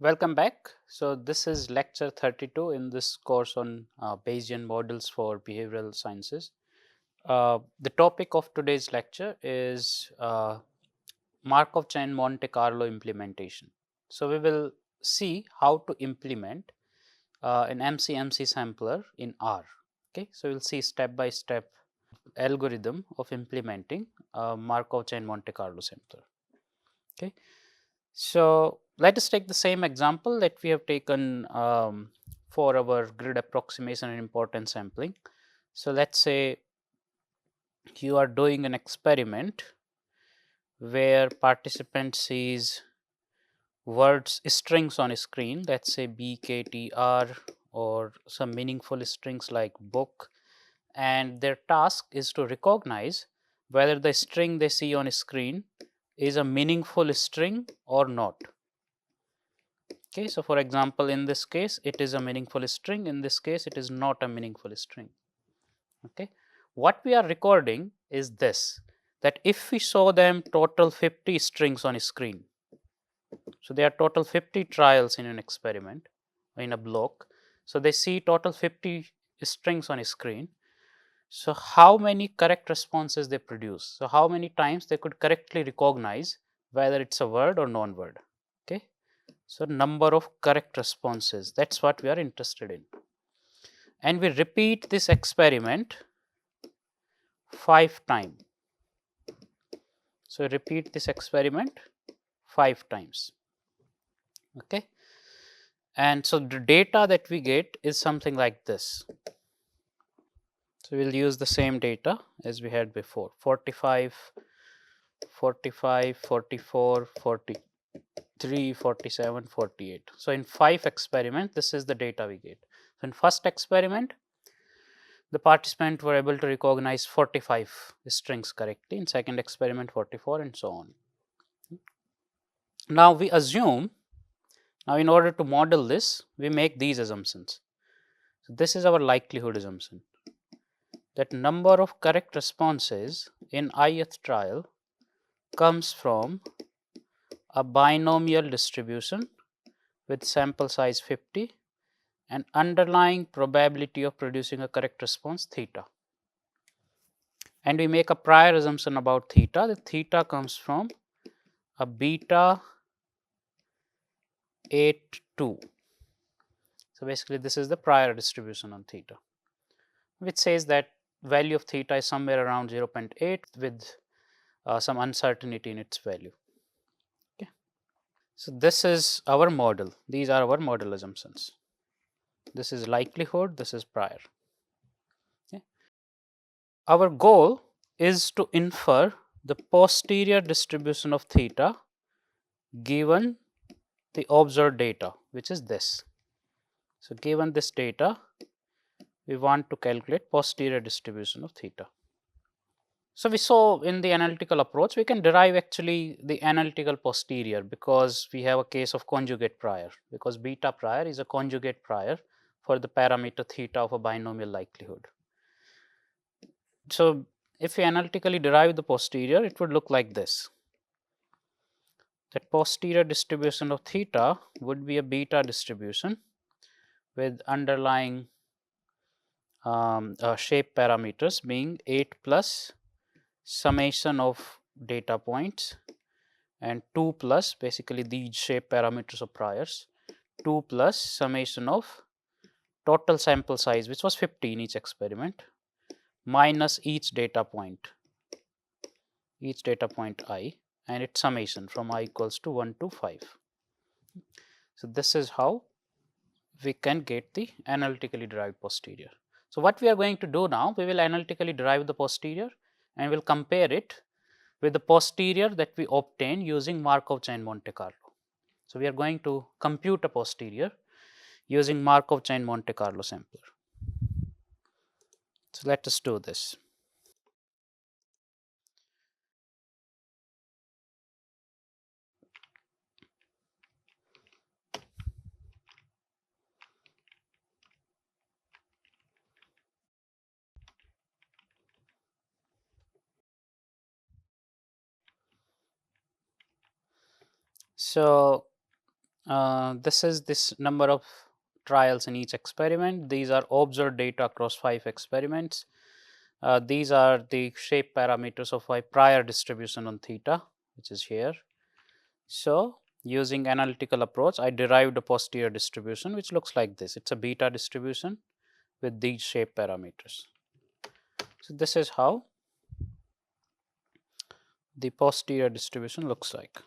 Welcome back. So, this is lecture 32 in this course on Bayesian models for behavioral sciences. The topic of today's lecture is Markov chain Monte Carlo implementation. So, we will see how to implement an MCMC sampler in R. Okay, so we'll see step by step algorithm of implementing Markov chain Monte Carlo sampler. Okay, so let us take the same example that we have taken for our grid approximation and importance sampling. So let's say you are doing an experiment where participant sees words strings on a screen, let's say BKTR or some meaningful strings like book, and their task is to recognize whether the string they see on a screen is a meaningful string or not. Okay, so for example, in this case, it is a meaningful string. In this case, it is not a meaningful string. Okay, what we are recording is this, that if we show them total 50 strings on a screen, so there are total 50 trials in an experiment in a block. So they see total 50 strings on a screen. So how many correct responses they produce? So how many times they could correctly recognize whether it's a word or non-word? Okay. So number of correct responses, that's what we are interested in. And we repeat this experiment 5 times. So repeat this experiment 5 times. Okay. And so the data that we get is something like this. So we'll use the same data as we had before, 45, 45, 44, 43, 47, 48. So in 5 experiments, this is the data we get. So in first experiment, the participants were able to recognize 45 strings correctly, in second experiment 44, and so on. Now we assume, now in order to model this, we make these assumptions. So this is our likelihood assumption, that number of correct responses in ith trial comes from a binomial distribution with sample size 50 and underlying probability of producing a correct response theta. And we make a prior assumption about theta, that theta comes from a beta 8.2. So basically this is the prior distribution on theta, which says that value of theta is somewhere around 0.8 with some uncertainty in its value. Okay. So this is our model. These are our model assumptions. This is likelihood, this is prior. Okay. Our goal is to infer the posterior distribution of theta given the observed data, which is this. So given this data, we want to calculate posterior distribution of theta. So we saw in the analytical approach, we can derive actually the analytical posterior because we have a case of conjugate prior, because beta prior is a conjugate prior for the parameter theta of a binomial likelihood. So if we analytically derive the posterior, it would look like this. That posterior distribution of theta would be a beta distribution with underlying shape parameters being 8 plus summation of data points and 2 plus basically these shape parameters of priors, 2 plus summation of total sample size, which was 50 in each experiment, minus each data point I, and its summation from I equals to 1 to 5. So this is how we can get the analytically derived posterior. So what we are going to do now, we will analytically derive the posterior and we'll compare it with the posterior that we obtain using Markov chain Monte Carlo. So we are going to compute a posterior using Markov chain Monte Carlo sampler. So let us do this. So This is this number of trials in each experiment. These are observed data across 5 experiments. These are the shape parameters of my prior distribution on theta, which is here. So, using analytical approach, I derived a posterior distribution which looks like this. It's a beta distribution with these shape parameters. So, this is how the posterior distribution looks like.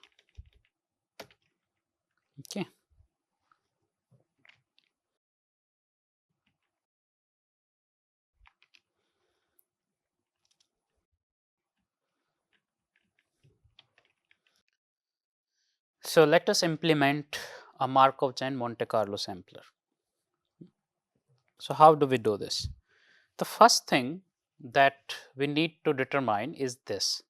Okay. So, let us implement a Markov chain Monte Carlo sampler. So, how do we do this? The first thing that we need to determine is this,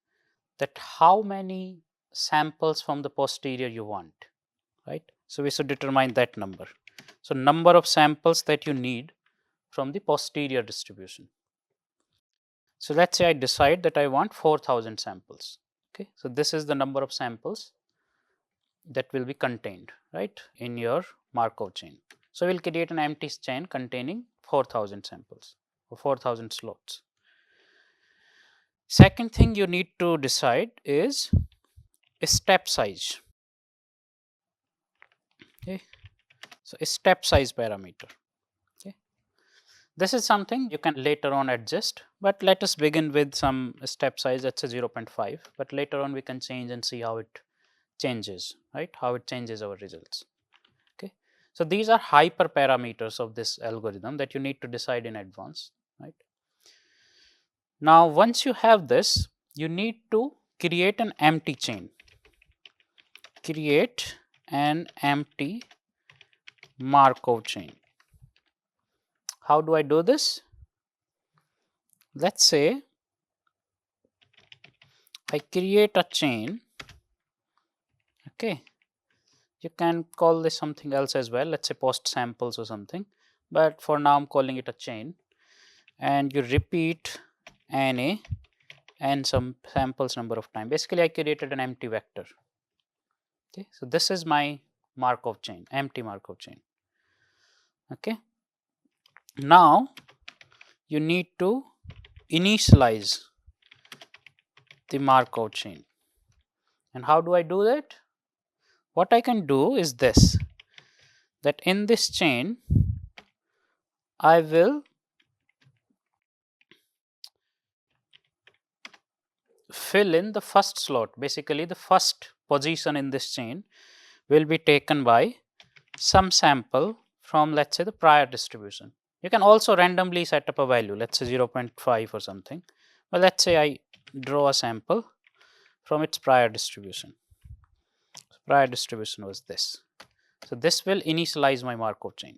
that how many samples from the posterior you want, right? So, we should determine that number. So, number of samples that you need from the posterior distribution. So, let us say I decide that I want 4,000 samples. Okay. So, this is the number of samples that will be contained, right, in your Markov chain. So, we will create an empty chain containing 4,000 samples or 4,000 slots. Second thing you need to decide is a step size. Okay. So, a step size parameter. Okay. This is something you can later on adjust, but let us begin with some step size, that's a 0.5, but later on we can change and see how it changes, right, how it changes our results. Okay. So, these are hyperparameters of this algorithm that you need to decide in advance, right. Now, once you have this, you need to create an empty chain, create an empty Markov chain. How do I do this? Let's say I create a chain. Okay, you can call this something else as well, let's say post samples or something, but for now I'm calling it a chain, and you repeat NA and some samples number of time. Basically, I created an empty vector. Okay, so this is my Markov chain, empty Markov chain. Okay, now you need to initialize the Markov chain. And how do I do that? What I can do is this, that in this chain I will fill in the first slot. Basically, the first position in this chain will be taken by some sample from, let's say, the prior distribution. You can also randomly set up a value, let's say 0.5 or something, but let's say I draw a sample from its prior distribution. So, prior distribution was this. So, this will initialize my Markov chain.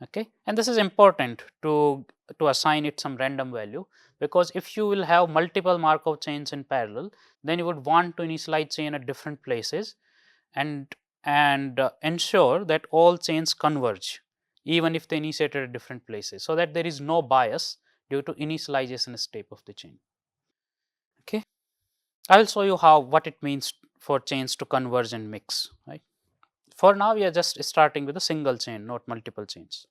Okay, and this is important to assign it some random value, because if you will have multiple Markov chains in parallel, then you would want to initialize chain at different places and ensure that all chains converge even if they initiated at different places, so that there is no bias due to initialization step of the chain. Okay, I will show you how what it means for chains to converge and mix, right. For now we are just starting with a single chain, not multiple chains.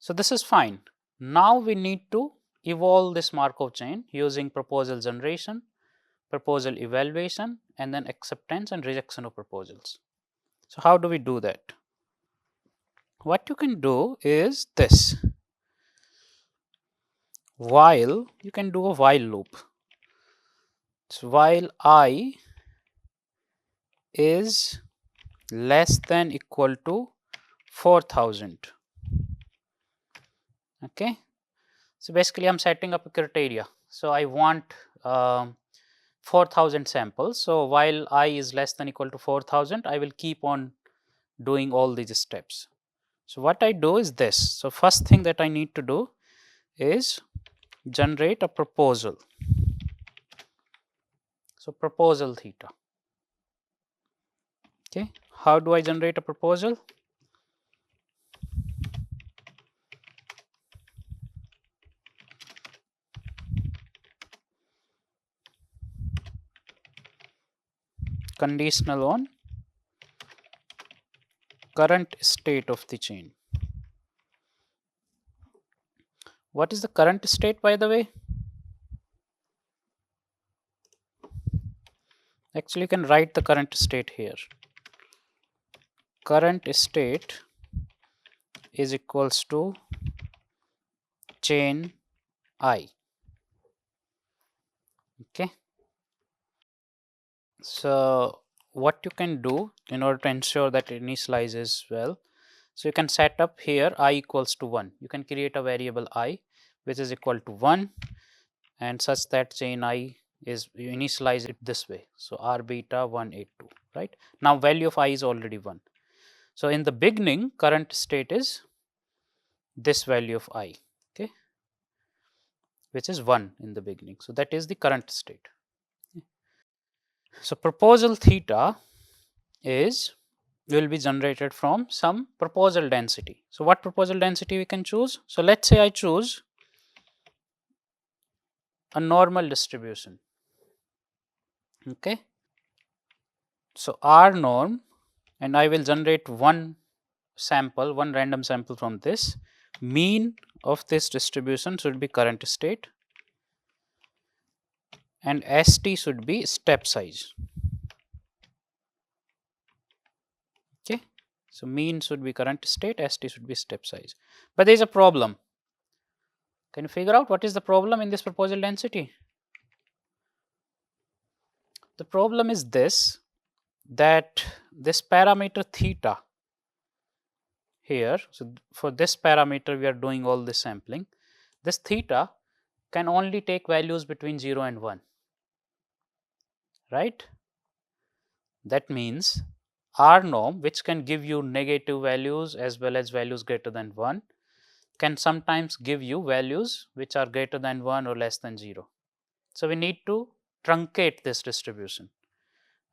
So, this is fine. Now, we need to evolve this Markov chain using proposal generation, proposal evaluation, and then acceptance and rejection of proposals. So, how do we do that? What you can do is this, while you can do a while loop. So, while I is less than equal to 4,000. Okay. So, basically I am setting up a criteria. So, I want 4,000 samples. So, while I is less than equal to 4,000, I will keep on doing all these steps. So, what I do is this. So, first thing that I need to do is generate a proposal. So, proposal theta. Okay. How do I generate a proposal? Conditional on current state of the chain. What is the current state, by the way? Actually, you can write the current state here. Current state is equals to chain I. Okay. So what you can do in order to ensure that it initializes well, so you can set up here I equals to 1. You can create a variable I which is equal to 1 and such that chain I is, you initialize it this way. So R beta 182, right? Now value of I is already 1. So in the beginning, current state is this value of I, okay, which is 1 in the beginning. So that is the current state. So proposal theta is, will be generated from some proposal density. So what proposal density we can choose? So let's say I choose a normal distribution. Okay. So R norm, and I will generate one sample, one random sample from this. Mean of this distribution should be current state, and ST should be step size. Okay. So mean should be current state, ST should be step size. But there is a problem. Can you figure out what is the problem in this proposal density? The problem is this, that this parameter theta here, so for this parameter we are doing all this sampling, this theta can only take values between 0 and 1, right? That means R norm, which can give you negative values as well as values greater than 1, can sometimes give you values which are greater than 1 or less than 0. So we need to truncate this distribution,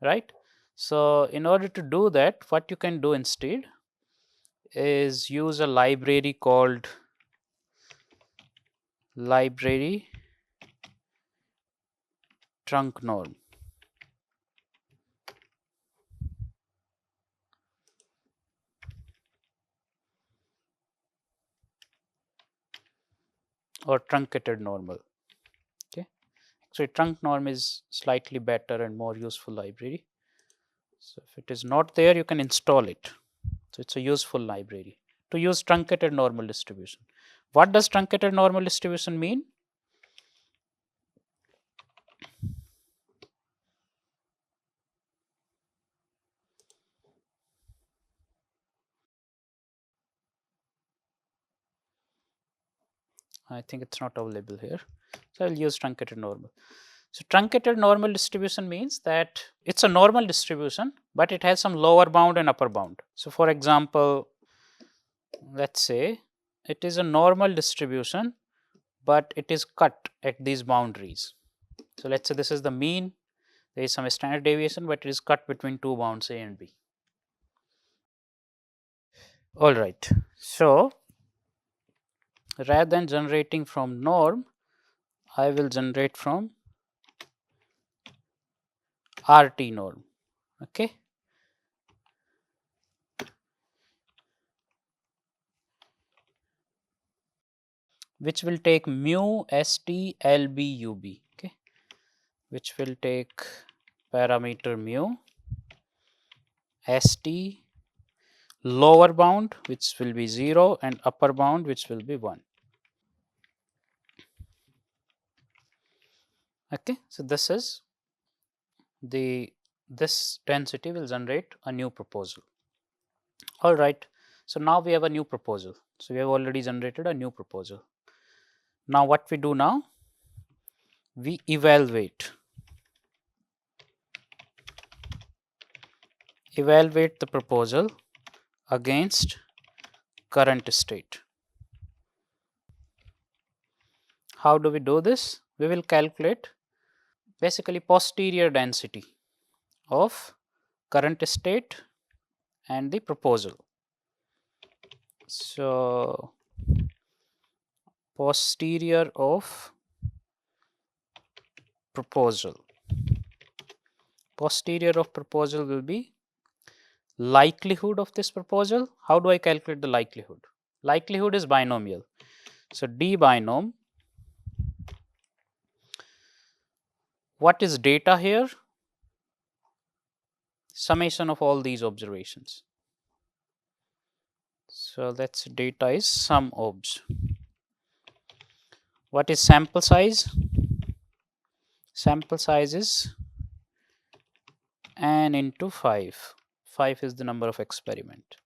right? So in order to do that, what you can do instead is use a library called library trunk norm. Or truncated normal. Okay, so trunk norm is slightly better and more useful library. So if it is not there, you can install it. So it's a useful library to use truncated normal distribution. What does truncated normal distribution mean? I think it's not available here. So I'll use truncated normal. So truncated normal distribution means that it's a normal distribution, but it has some lower bound and upper bound. So for example, let's say it is a normal distribution, but it is cut at these boundaries. So let's say this is the mean, there is some standard deviation, but it is cut between two bounds A and B. All right. So rather than generating from norm, I will generate from RT norm. Okay. Which will take mu ST LB UB. Okay. Which will take parameter mu ST lower bound, which will be 0, and upper bound, which will be 1. Okay. So this is the, this density will generate a new proposal. All right. So now we have a new proposal. So we have already generated a new proposal. Now what we do now? We evaluate the proposal against current state. How do we do this? We will calculate basically posterior density of current state and the proposal. So posterior of proposal. Posterior of proposal will be likelihood of this proposal. How do I calculate the likelihood? Likelihood is binomial. So, D binom, what is data here? Summation of all these observations. So, that's data is sum obs. What is sample size? Sample size is n into 5. 5 is the number of experiment.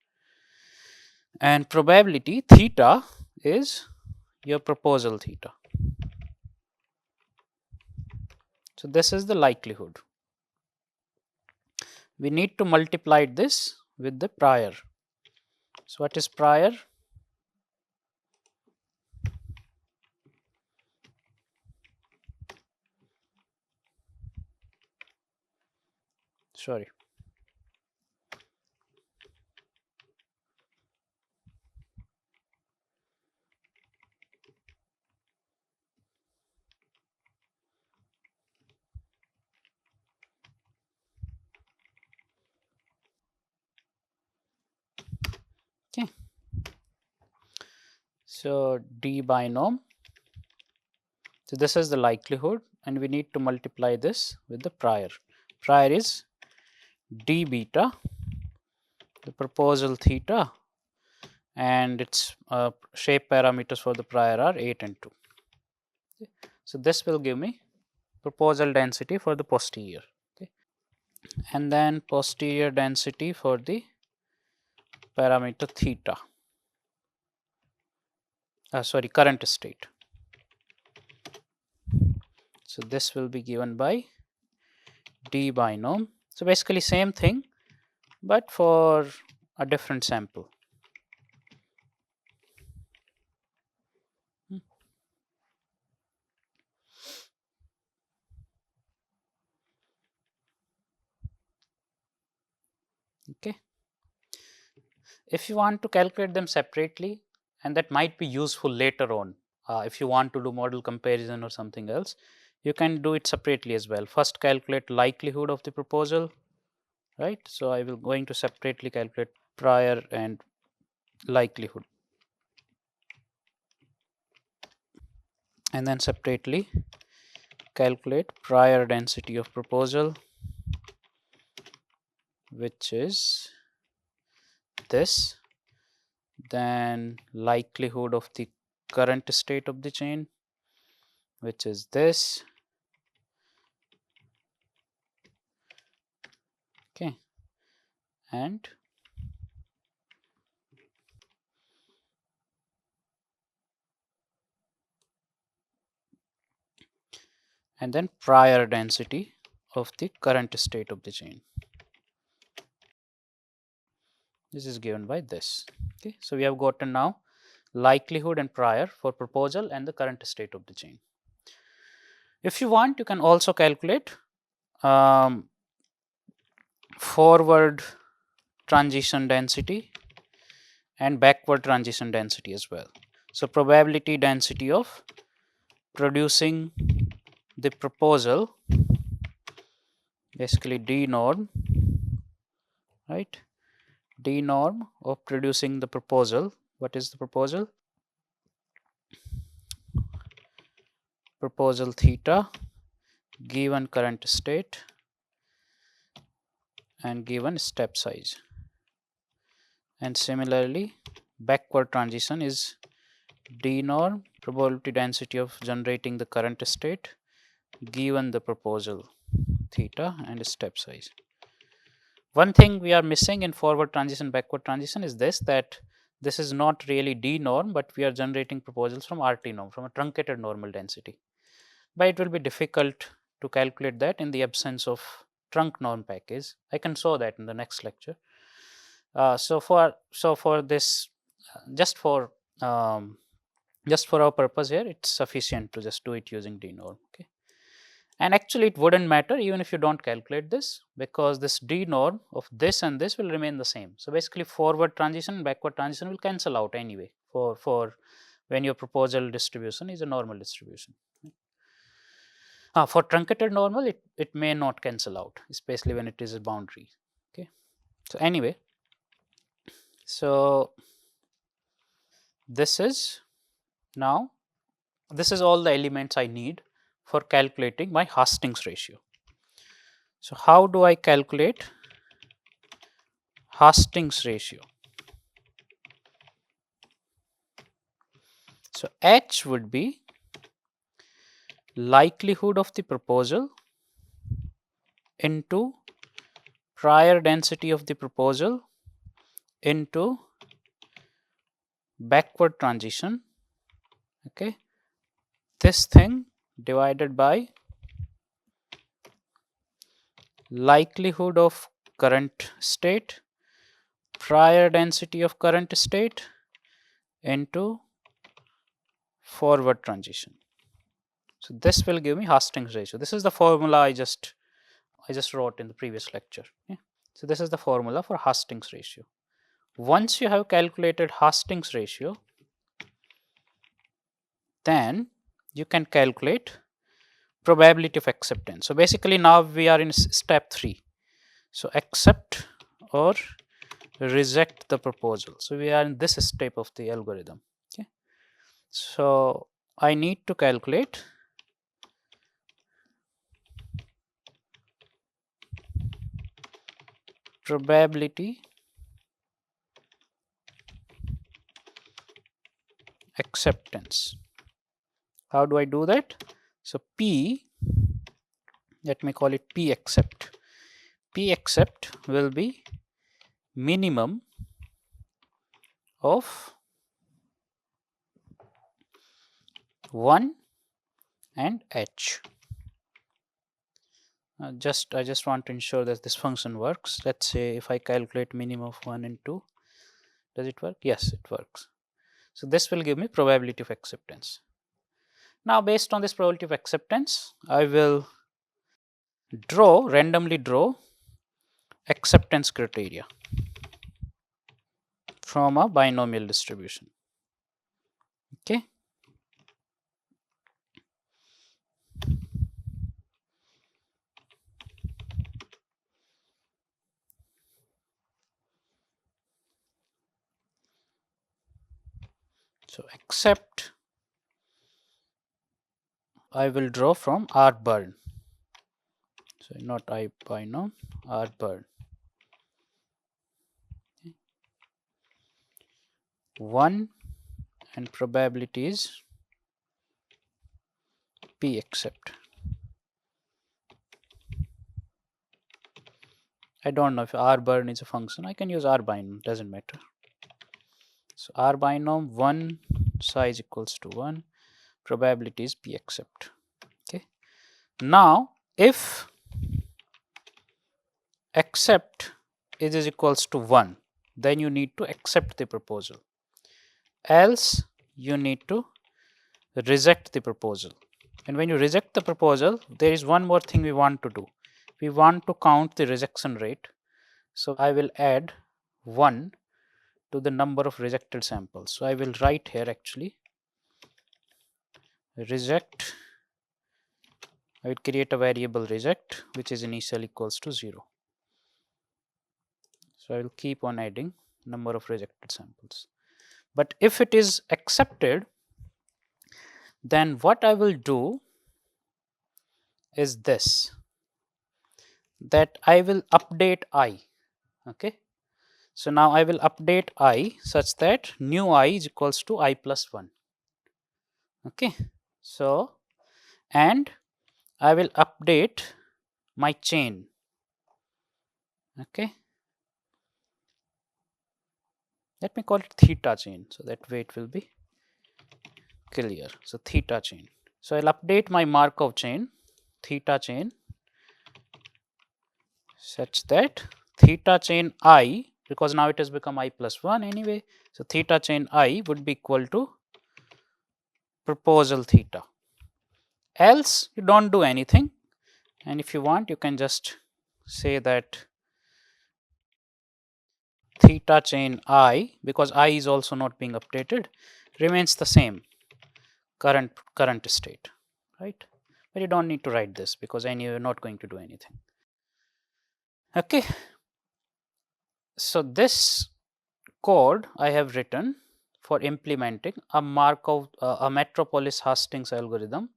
And probability theta is your proposal theta. So, this is the likelihood. We need to multiply this with the prior. So, what is prior? Sorry. Okay. So, D binom. So, this is the likelihood and we need to multiply this with the prior. Prior is D beta, the proposal theta, and its shape parameters for the prior are 8 and 2. Okay. So, this will give me proposal density for the posterior. Okay. And then posterior density for the parameter theta. Sorry, current state. So, this will be given by D binom. So, basically same thing, but for a different sample. Okay. If you want to calculate them separately, and that might be useful later on, if you want to do model comparison or something else, you can do it separately as well. First calculate likelihood of the proposal, right? So, I will going to separately calculate prior and likelihood, and then separately calculate prior density of proposal, which is this, then likelihood of the current state of the chain, which is this. Okay. And then prior density of the current state of the chain. This is given by this. Okay. So, we have gotten now likelihood and prior for proposal and the current state of the chain. If you want, you can also calculate forward transition density and backward transition density as well. So, probability density of producing the proposal, basically D norm, right? D norm of producing the proposal. What is the proposal? Proposal theta given current state and given step size. And similarly, backward transition is D norm, probability density of generating the current state given the proposal theta and step size. One thing we are missing in forward transition, backward transition is this, that this is not really D norm, but we are generating proposals from RT norm, from a truncated normal density. But it will be difficult to calculate that in the absence of trunk norm package. I can show that in the next lecture. So for this, just for our purpose here, it's sufficient to just do it using D norm. Okay. And actually it wouldn't matter even if you don't calculate this, because this D norm of this and this will remain the same. So, basically forward transition and backward transition will cancel out anyway for when your proposal distribution is a normal distribution. For truncated normal, it may not cancel out, especially when it is a boundary. Okay. So, anyway, So this is now, this is all the elements I need for calculating my Hastings ratio. So how do I calculate Hastings ratio? So H would be likelihood of the proposal into prior density of the proposal into backward transition, okay, this thing divided by likelihood of current state, prior density of current state into forward transition. So this will give me Hastings ratio. This is the formula I just wrote in the previous lecture. Yeah. So this is the formula for Hastings ratio. Once you have calculated Hastings ratio, then you can calculate probability of acceptance. So basically now we are in step 3. So accept or reject the proposal. So we are in this step of the algorithm. Okay. So I need to calculate probability acceptance. How do I do that? So P, let me call it P accept. P accept will be minimum of 1 and H. I just want to ensure that this function works. Let's say if I calculate minimum of 1 and 2, does it work? Yes, it works. So this will give me probability of acceptance. Now based on this probability of acceptance, I will randomly draw acceptance criteria from a binomial distribution. Okay. So accept I will draw from R burn. So not I binom, R burn. 1 and probability is P accept. I don't know if R burn is a function. I can use R binom, doesn't matter. So R binom 1 size equals to 1, probability is P accept. Okay. Now if accept is equals to 1, then you need to accept the proposal, else you need to reject the proposal. And when you reject the proposal, there is one more thing we want to do. We want to count the rejection rate. So I will add 1 to the number of rejected samples. So I will write here actually reject. I will create a variable reject which is initial equals to 0. So I will keep on adding number of rejected samples. But if it is accepted, then what I will do is this, that I will update I. Okay. So now I will update I such that new I is equals to I plus 1. Okay. So and I will update my chain. Okay. Let me call it theta chain, so that way it will be clear. So theta chain. So I'll update my Markov chain, theta chain, such that theta chain I, because now it has become I plus 1 anyway. So theta chain I would be equal to proposal theta. Else you don't do anything, and if you want you can just say that theta chain I, because I is also not being updated, remains the same current state, right? But you don't need to write this because anyway you're not going to do anything. Okay. So this code I have written for implementing a Markov a Metropolis Hastings algorithm,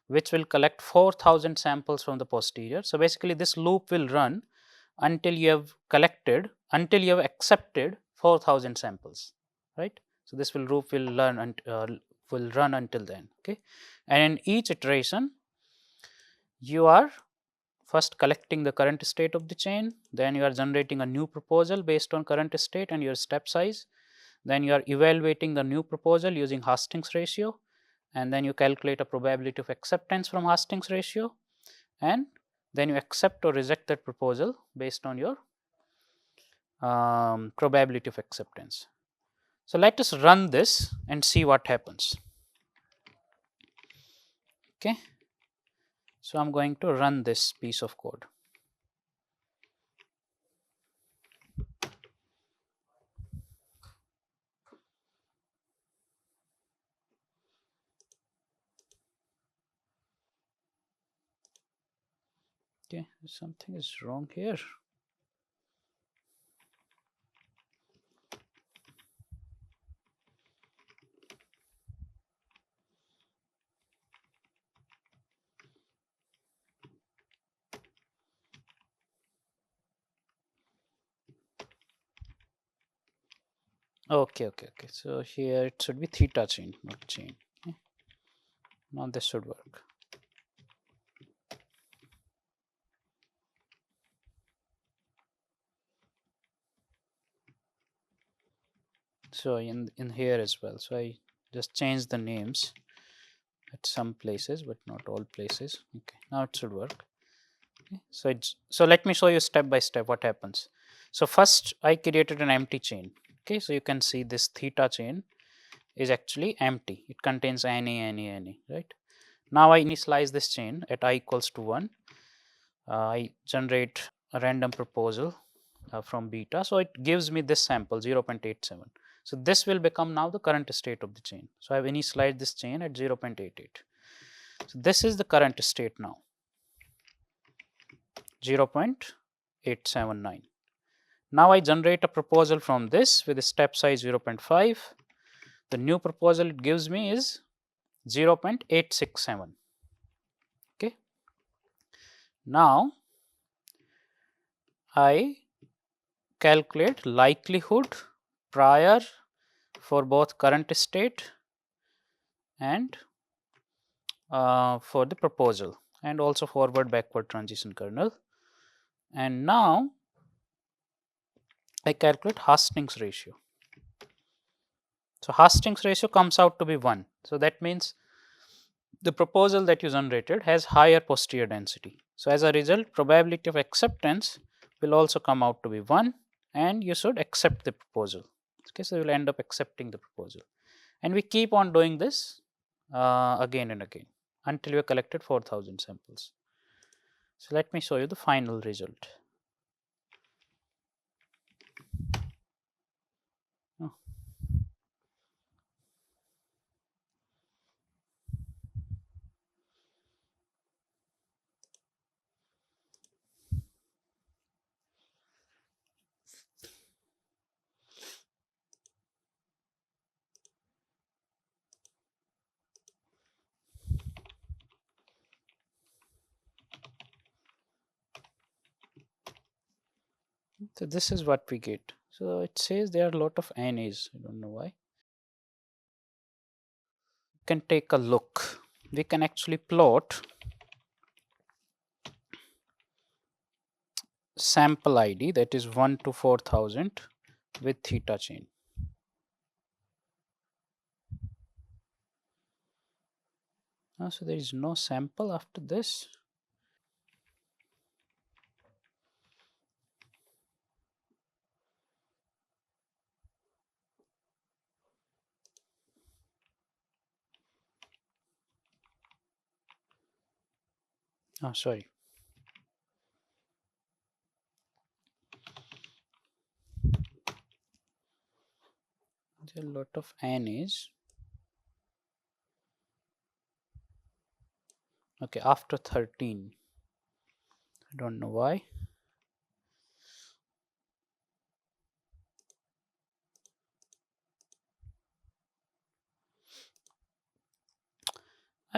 which will collect 4,000 samples from the posterior. So, basically this loop will run until you have collected, until you have accepted 4,000 samples, right. So, this loop will will run until then, okay. And in each iteration you are first collecting the current state of the chain, then you are generating a new proposal based on current state and your step size, then you are evaluating the new proposal using Hastings ratio, and then you calculate a probability of acceptance from Hastings ratio, and then you accept or reject that proposal based on your probability of acceptance. So, let us run this and see what happens. Okay. So, I am going to run this piece of code. Okay, something is wrong here. Okay. So, here it should be theta chain, not chain. Okay. Now, this should work. So, in here as well. So, I just changed the names at some places, but not all places. Okay, now it should work. Okay. So let me show you step by step what happens. So, first I created an empty chain. Okay, so you can see this theta chain is actually empty. It contains any, right. Now, I initialize this chain at I equals to 1. I generate a random proposal from beta. So, it gives me this sample 0.87. So, this will become now the current state of the chain. So, I have initialized this chain at 0.88. So, this is the current state now 0.879. Now, I generate a proposal from this with a step size 0.5. The new proposal it gives me is 0.867. Okay. Now, I calculate likelihood prior for both current state and for the proposal, and also forward backward transition kernel. And now, I calculate Hastings ratio. So, Hastings ratio comes out to be 1. So, that means the proposal that you generated has higher posterior density. So, as a result, probability of acceptance will also come out to be 1, and you should accept the proposal. Okay, so, you will end up accepting the proposal, and we keep on doing this again and again until you have collected 4,000 samples. So, let me show you the final result. Oh. So, this is what we get. So, it says there are a lot of NAs, I do not know why. You can take a look. We can actually plot sample ID, that is 1 to 4,000 with theta chain. So, there is no sample after this. Oh, sorry. There are a lot of NAs. Okay, after 13. I don't know why.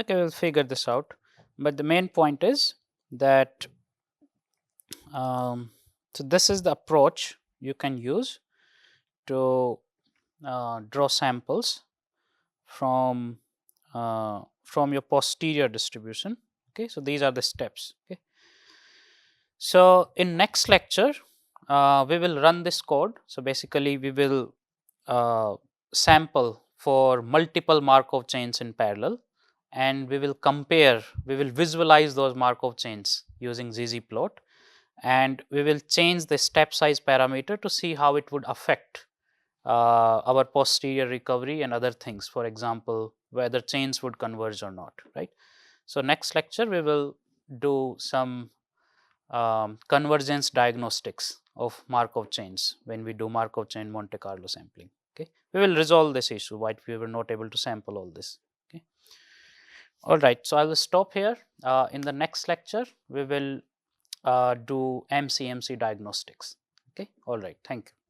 Okay, we'll figure this out. But the main point is that so this is the approach you can use to draw samples from your posterior distribution. Okay, so these are the steps. Okay, so in next lecture we will run this code. So basically we will sample for multiple Markov chains in parallel, and we will compare, we will visualize those Markov chains using ggplot, and we will change the step size parameter to see how it would affect our posterior recovery and other things, for example whether chains would converge or not, right. So next lecture we will do some convergence diagnostics of Markov chains when we do Markov chain Monte Carlo sampling. Okay, we will resolve this issue why we were not able to sample all this. Okay, all right. So I will stop here. In the next lecture, we will do MCMC diagnostics. Okay, all right. Thank you.